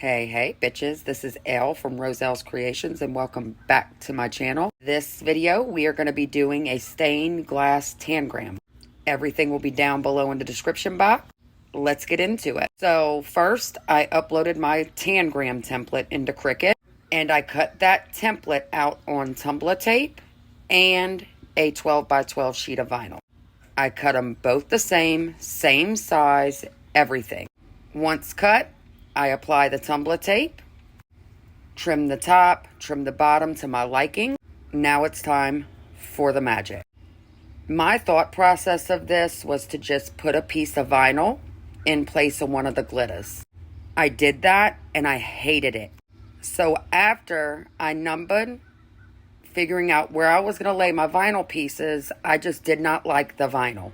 Hey bitches, this is Elle from Roselle's Creations and welcome back to my channel. This video we are going to be doing a stained glass tangram. Everything will be down below in the description box. Let's get into it. So first I uploaded my tangram template into Cricut and I cut that template out on Tumbler tape and a 12 by 12 sheet of vinyl. I cut them both the same size, everything. Once cut, I apply the Tumbler tape, trim the top, trim the bottom to my liking. Now it's time for the magic. My thought process of this was to just put a piece of vinyl in place of one of the glitters. I did that and I hated it. So after I numbered, figuring out where I was going to lay my vinyl pieces, I just did not like the vinyl.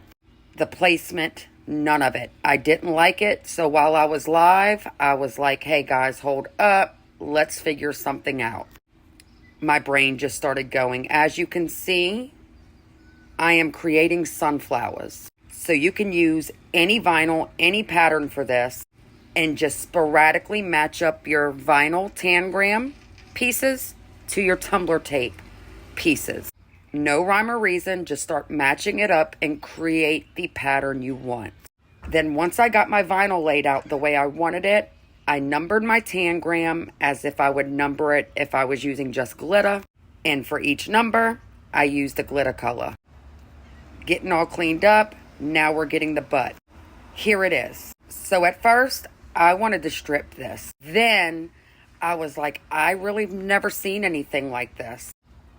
The placement, none of it. I didn't like it. So while I was live, I was like, hey guys, hold up. Let's figure something out. My brain just started going. As you can see, I am creating sunflowers. So you can use any vinyl, any pattern for this, and just sporadically match up your vinyl tangram pieces to your Tumbler tape pieces. No rhyme or reason, just start matching it up and create the pattern you want. Then once I got my vinyl laid out the way I wanted it, I numbered my tangram as if I would number it if I was using just glitter. And for each number, I used a glitter color. Getting all cleaned up, now we're getting the butt. Here it is. So at first, I wanted to strip this. Then I was like, I really never seen anything like this.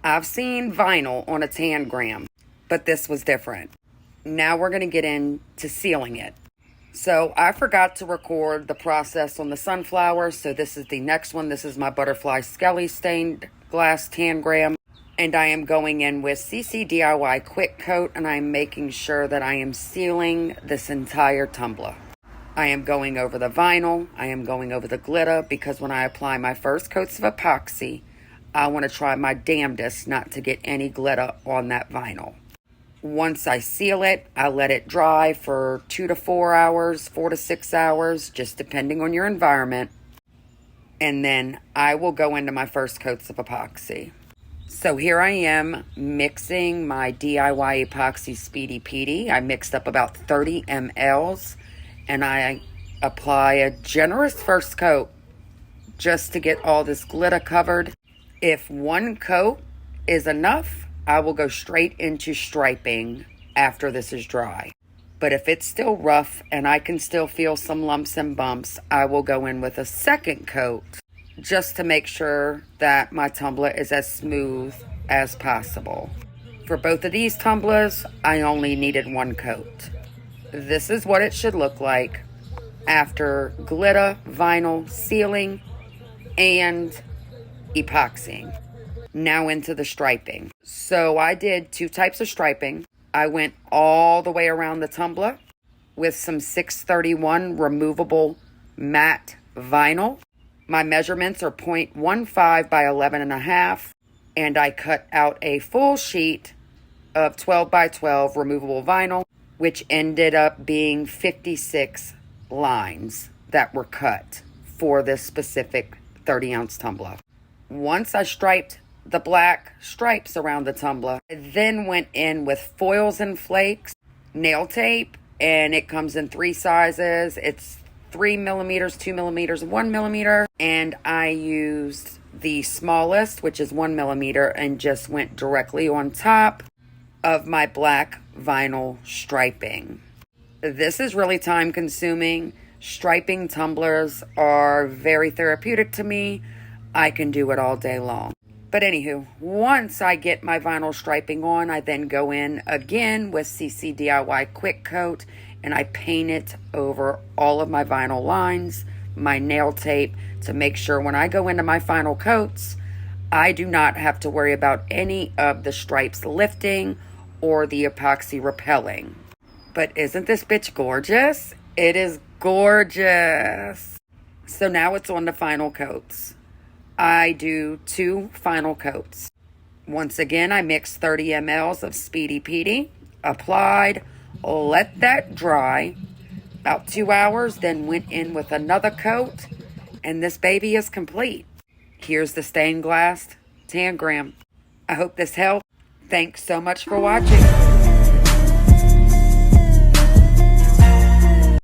I've seen vinyl on a tangram, but this was different. Now we're going to get into sealing it. So I forgot to record the process on the sunflower, so this is the next one. This is my butterfly skelly stained glass tangram, and I am going in with CC DIY quick coat, and I'm making sure that I am sealing this entire tumbler. I am going over the vinyl, I am going over the glitter, because when I apply my first coats of epoxy, I want to try my damnedest not to get any glitter on that vinyl. Once I seal it, I let it dry for 2 to 4 hours, 4 to 6 hours, just depending on your environment. And then I will go into my first coats of epoxy. So here I am mixing my DIY epoxy Speedy Petey. I mixed up about 30 mLs and I apply a generous first coat just to get all this glitter covered. If one coat is enough, I will go straight into striping after this is dry. But if it's still rough and I can still feel some lumps and bumps, I will go in with a second coat just to make sure that my tumbler is as smooth as possible. For both of these tumblers, I only needed one coat. This is what it should look like after glitter, vinyl, sealing, and epoxying. Now into the striping. So I did 2 types of striping. I went all the way around the tumbler with some 631 removable matte vinyl. My measurements are 0.15 by 11.5, and I cut out a full sheet of 12 by 12 removable vinyl, which ended up being 56 lines that were cut for this specific 30-ounce tumbler. Once I striped the black stripes around the tumbler, I then went in with Foilz and Flakez nail tape, and it comes in 3 sizes. It's 3 millimeters, 2 millimeters, 1 millimeter, and I used the smallest, which is 1 millimeter, and just went directly on top of my black vinyl striping. This is really time consuming. Striping tumblers are very therapeutic to me. I can do it all day long. But anywho, once I get my vinyl striping on, I then go in again with CC DIY Quick Coat and I paint it over all of my vinyl lines, my nail tape, to make sure when I go into my final coats, I do not have to worry about any of the stripes lifting or the epoxy repelling. But isn't this bitch gorgeous? It is gorgeous. So now it's on the final coats. I do 2 final coats. Once again, I mix 30 mLs of Speedy Petey, applied, let that dry about 2 hours, then went in with another coat And this baby is complete. Here's the stained glass Tangram. I hope this helped. Thanks so much for watching.